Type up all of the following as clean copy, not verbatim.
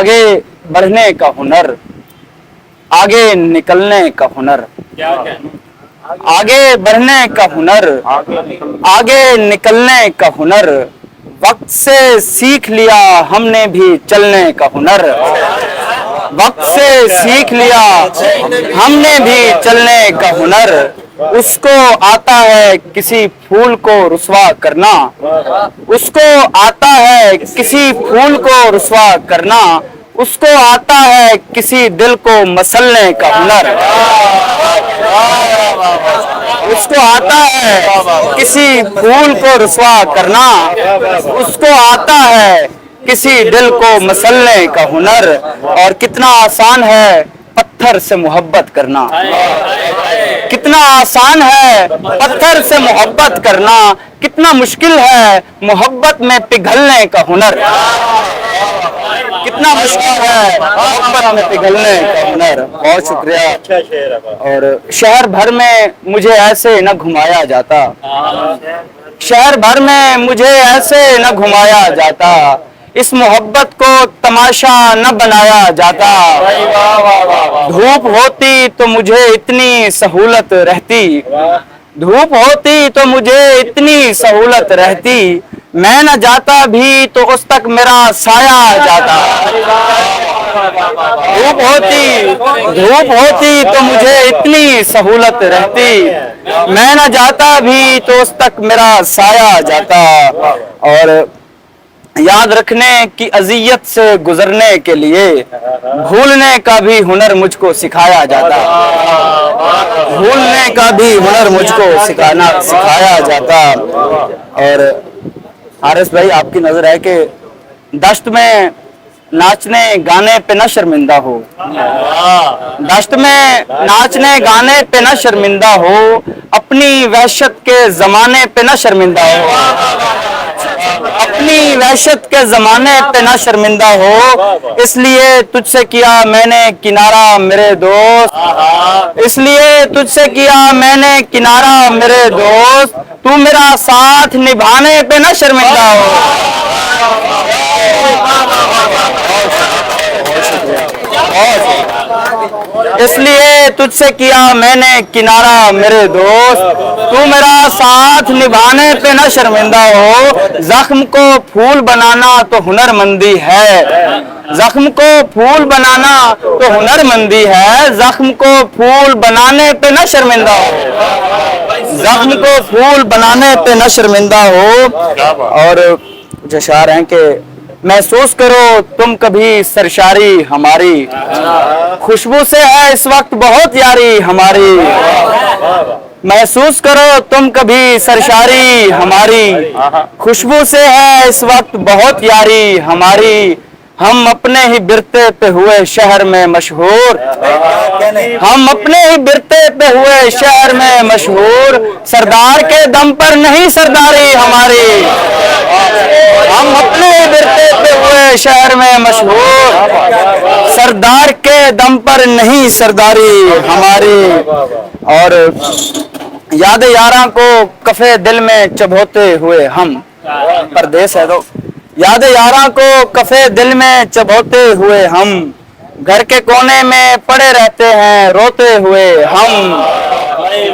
आगे बढ़ने का हुनर, आगे निकलने का हुनर, आगे बढ़ने का हुनर, आगे निकलने का हुनर, वक्त से सीख लिया हमने भी चलने का हुनर, वक्त से सीख लिया हमने भी चलने का हुनर। उसको आता है किसी फूल को रुस्वा करना, उसको आता है किसी फूल को रुस्वा करना, उसको आता है किसी दिल को मसलने का हुनर, उसको आता है किसी फूल को रुस्वा करना, उसको आता है किसी दिल को मसलने का हुनर। और कितना आसान है पत्थर से मोहब्बत करना, कितना आसान है पत्थर से मोहब्बत करना, कितना मुश्किल है मोहब्बत में पिघलने का हुनर, कितना मुश्किल है मोहब्बत में पिघलने का हुनर। बहुत शुक्रिया। और शहर भर में मुझे ऐसे न घुमाया जाता, शहर भर में मुझे ऐसे न घुमाया जाता, इस मोहब्बत को तमाशा न बनाया जाता। धूप होती तो मुझे इतनी सहूलत रहती, धूप होती तो मुझे इतनी सहूलत रहती, मैं न जाता भी तो उस तक मेरा साया जाता। धूप होती तो मुझे इतनी सहूलत रहती, मैं न जाता भी तो उस तक मेरा साया जाता। और याद रखने की अजियत से गुजरने के लिए भूलने का भी हुनर मुझको सिखाया जाता, भूलने का भी हुनर मुझको सिखाया जाता। और हारिस भाई, आपकी नजर है कि दश्त में नाचने गाने पे न शर्मिंदा हो, दश्त में नाचने गाने पे न शर्मिंदा हो, अपनी वहशत के जमाने पे न शर्मिंदा हो, अपनी वहशत के जमाने पे ना शर्मिंदा हो, इसलिए तुझसे किया मैंने किनारा मेरे दोस्त, इसलिए तुझसे किया मैंने किनारा मेरे दोस्त, तू मेरा साथ निभाने पे ना शर्मिंदा हो। इसलिए तुझसे किया मैंने किनारा मेरे दोस्त, तू मेरा साथ निभाने पे न शर्मिंदा हो। जख्म को फूल बनाना तो हुनरमंदी है, जख्म को फूल बनाना तो हुनरमंदी है, जख्म को फूल बनाने पे न शर्मिंदा हो, जख्म को फूल बनाने पे न शर्मिंदा हो। और कुछ अशार हैं कि महसूस करो तुम कभी सरशारी हमारी, खुशबू से है इस वक्त बहुत यारी हमारी, महसूस करो तुम कभी सरशारी हमारी, खुशबू से है इस वक्त बहुत यारी हमारी। हम अपने ही बिरते पे हुए शहर में मशहूर, हम अपने ही बिरते पे हुए शहर में मशहूर, सरदार के दम पर नहीं सरदारी हमारी, हम अपने ही बिरते पे हुए शहर में मशहूर, सरदार के दम पर नहीं सरदारी हमारी। और याद यारा को कफे दिल में चबोते हुए हम, परदेस है तो याद यारा को कफे दिल में चबोते हुए हम, घर के कोने में पड़े रहते हैं रोते हुए हम।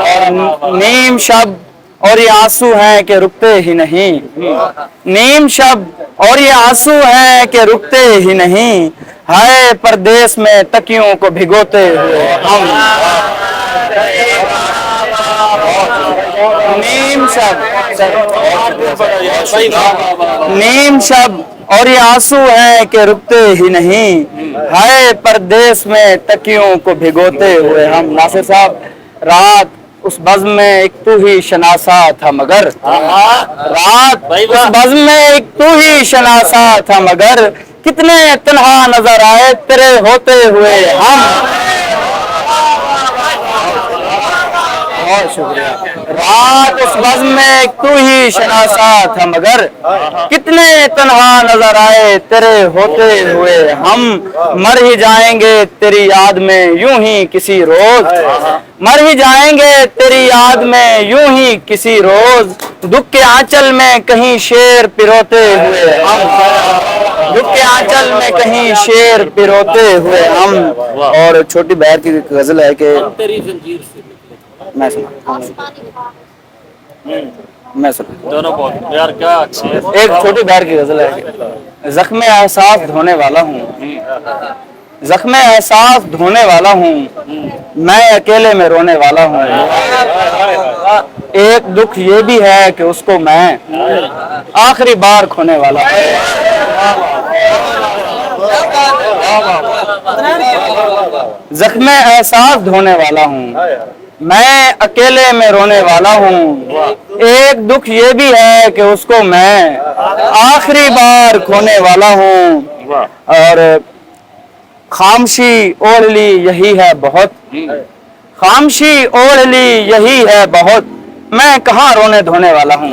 और नीम शब्द और ये आंसू हैं कि रुकते ही नहीं, नीम शब्द और ये आंसू हैं कि रुकते ही नहीं, हाय परदेश में तकियों को भिगोते हुए हम। नीम शब्द, नीम शब्द और ये आंसू हैं कि रुकते ही नहीं, हाय परदेश में तकियों को भिगोते हुए हम। नासिर साहब, रात उस बज़्म में एक तू ही शनासा था मगर, रात उस बज़्म में एक तू ही शनासा था मगर, कितने तन्हा नजर आए तेरे होते हुए हम। बहुत शुक्रिया। रात उस बज़्म में एक तू ही शनासा था मगर, कितने तन्हा नजर आए तेरे होते हुए हम। मर ही जाएंगे तेरी याद में यूं ही किसी रोज, मर ही जाएंगे तेरी याद में यूं ही किसी रोज, दुख के आंचल में कहीं शेर पिरोते हुए हम, दुख के आंचल में कहीं शेर पिरोते हुए हम। और छोटी बहर की गजल है कि मैं सुना मैं सुना दोनों बहुत यार क्या अच्छी है। एक छोटी बहर की गजल है कि जख्मे एहसास धोने वाला हूँ, जख्मे एहसास धोने वाला हूँ, मैं अकेले में रोने वाला हूँ। एक दुख ये भी है कि उसको मैं आखिरी बार खोने वाला हूँ। जख्मे एहसास धोने वाला हूँ, मैं अकेले में रोने वाला हूँ। एक दुख ये भी है कि उसको मैं आखिरी बार खोने वाला हूँ। और खामशी ओढ़ ली यही है बहुत, खामशी ओढ़ ली यही है बहुत, मैं कहाँ रोने धोने वाला हूँ।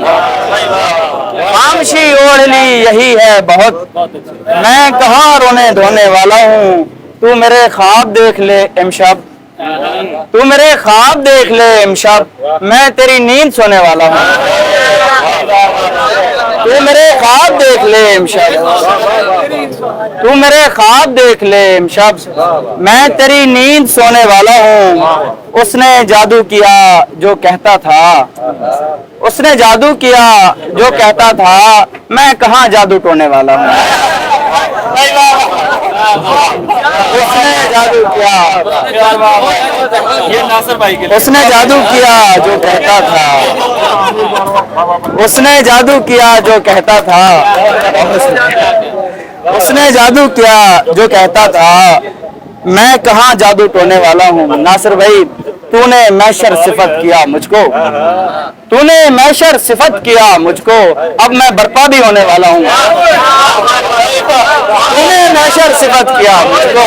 खामशी ओढ़ ली यही है बहुत, मैं कहाँ रोने धोने वाला हूँ। तू मेरे ख्वाब देख ले इमशब, तू मेरे ख्वाब देख ले इमशब, मैं तेरी नींद सोने वाला हूँ। तू मेरे ख्वाब देख ले इमशब, तू मेरे ख्वाब देख ले इमशब, मैं तेरी नींद सोने वाला हूँ। उसने जादू किया जो कहता था, उसने जादू किया जो कहता था, मैं कहाँ जादू टोने वाला हूँ। उसने जादू किया, ये नासिर भाई के लिए। उसने जादू किया जो कहता था, उसने जादू किया जो कहता था, उसने जादू किया जो कहता था, मैं कहाँ जादू टोने वाला हूँ। नासिर भाई, तूने मैशर सिफत किया मुझको, तूने मैशर सिफत किया मुझको, अब मैं बर्पा भी होने वाला हूँ। तूने मैशर सिफत किया मुझको,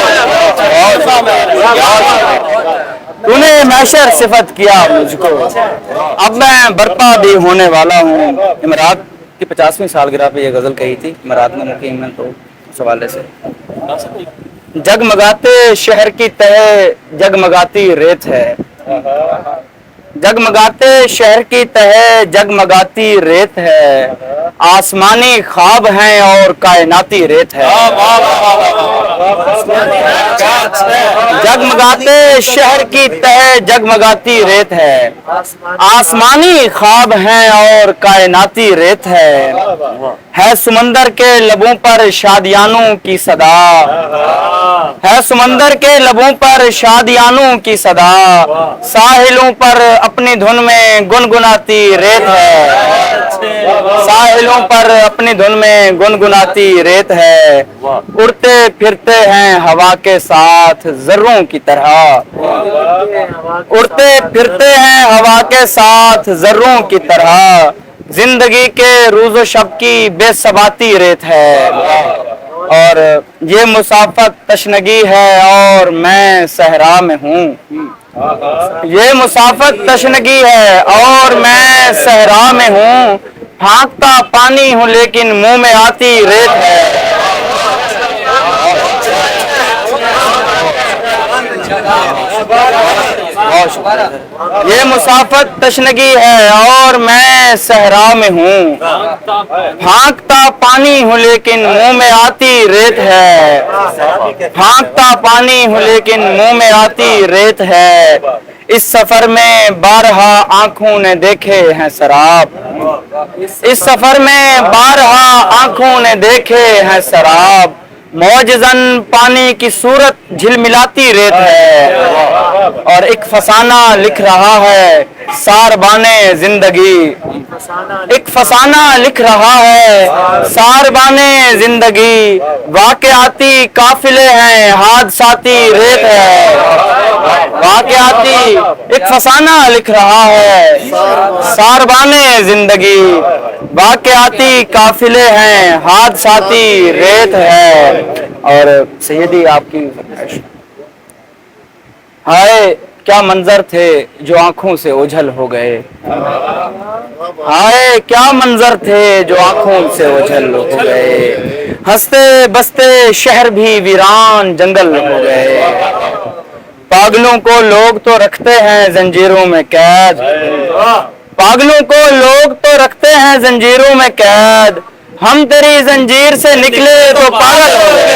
तूने मैशर सिफत किया मुझको, अब मैं बर्पा भी होने वाला हूँ। इमरात की 50वीं सालगिरह पे ये गजल कही थी। इमरात में मुकीम है, तो उस हवाले से जगमगाते शहर की तह जगमगाती रेत है, जगमगाते शहर की तह जगमगाती रेत है, आसमानी ख्वाब हैं और कायनाती रेत है। जगमगाते शहर की तह जगमगाती रेत है, आसमानी ख्वाब हैं और कायनाती रेत है समंदर के लबों पर शादियानों की सदा, है समंदर के लबों पर शादियानों की सदा, साहिलों पर अपनी धुन में गुनगुनाती रेत है, साहिलों पर अपनी धुन में गुनगुनाती रेत है, उड़ते फिरते हैं हवा के साथ जर्रों की तरह, उड़ते फिरते हैं हवा के साथ जर्रों की तरह, जिंदगी के रोज़ो शब की बेसबाती रेत है। और ये मुसाफत तशनगी है और मैं सहरा में हूँ, ये मुसाफत तशनगी है और मैं सहरा में हूँ, फांकता पानी हूँ लेकिन मुंह में आती रेत है। ये मुसाफत तशनगी है और मैं सहरा में हूँ, फांकता पानी हूँ लेकिन मुंह में आती रेत है, फांकता पानी हूँ लेकिन मुंह में आती रेत है। इस सफर में बारहा आंखों ने देखे हैं शराब, इस सफर में बारहा आंखों ने देखे हैं शराब, मौजज़न पानी की सूरत झिलमिलाती रेत है। और एक फसाना लिख रहा है सारबाने जिंदगी, एक फसाना लिख रहा है सारबाने जिंदगी, वाक़याती काफिले हैं हादसाती रेत है, वाक़याती एक फसाना लिख रहा है सारबाने जिंदगी, वाक़याती काफिले हैं हादसाती रेत है। और सैयदी आपकी हाय क्या मंजर थे जो आंखों से ओझल हो गए, हाय क्या मंजर थे जो आंखों से ओझल हो गए, हंसते बसते शहर भी वीरान जंगल हो गए, पागलों को लोग तो रखते हैं जंजीरों में कैद, पागलों को लोग तो रखते हैं जंजीरों में कैद, हम तेरी जंजीर से निकले तो पागल हो गए।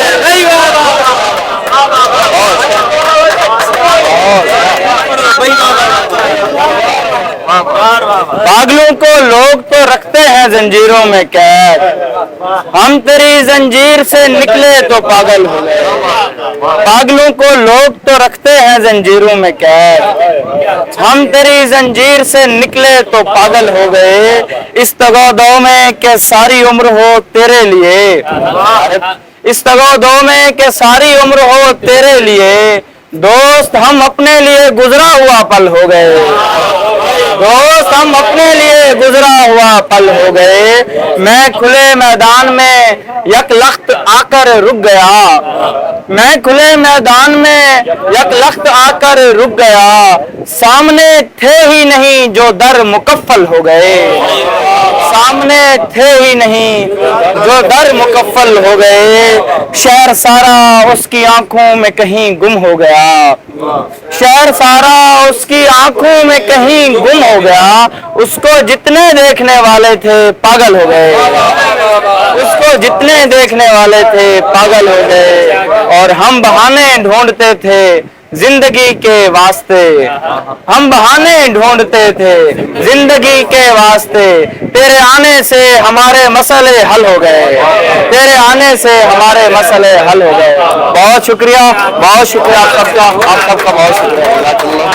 पागलों को लोग तो रखते हैं जंजीरों में कैद, हम तेरी जंजीर से निकले तो पागल हो गए। पागलों को लोग तो रखते हैं जंजीरों में कैद, हम तेरी जंजीर से निकले तो पागल हो गए। इस तगोदो में के सारी उम्र हो तेरे लिए, इस तगोदो में के सारी उम्र हो तेरे लिए, दोस्त हम अपने लिए गुजरा हुआ पल हो गए। दोस्त हम अपने लिए गुजरा हुआ पल हो गए। मैं खुले मैदान में यकलख्त आकर रुक गया, मैं खुले मैदान में यकलख्त आकर रुक गया। सामने थे ही नहीं जो दर मुकफ्फल हो गए, सामने थे ही नहीं जो दर मुकफ्फल हो गए। शहर सारा उसकी आंखों में कहीं गुम हो गया, शहर सारा उसकी आंखों में कहीं गुम हो गया। उसको जितने देखने वाले थे पागल हो गए, उसको जितने देखने वाले थे पागल हो गए। और हम बहाने ढूंढते थे जिंदगी के वास्ते, हम बहाने ढूंढते थे जिंदगी के वास्ते। तेरे आने से हमारे मसले हल हो गए, तेरे आने से हमारे मसले हल हो गए। बहुत शुक्रिया आप सबका बहुत शुक्रिया।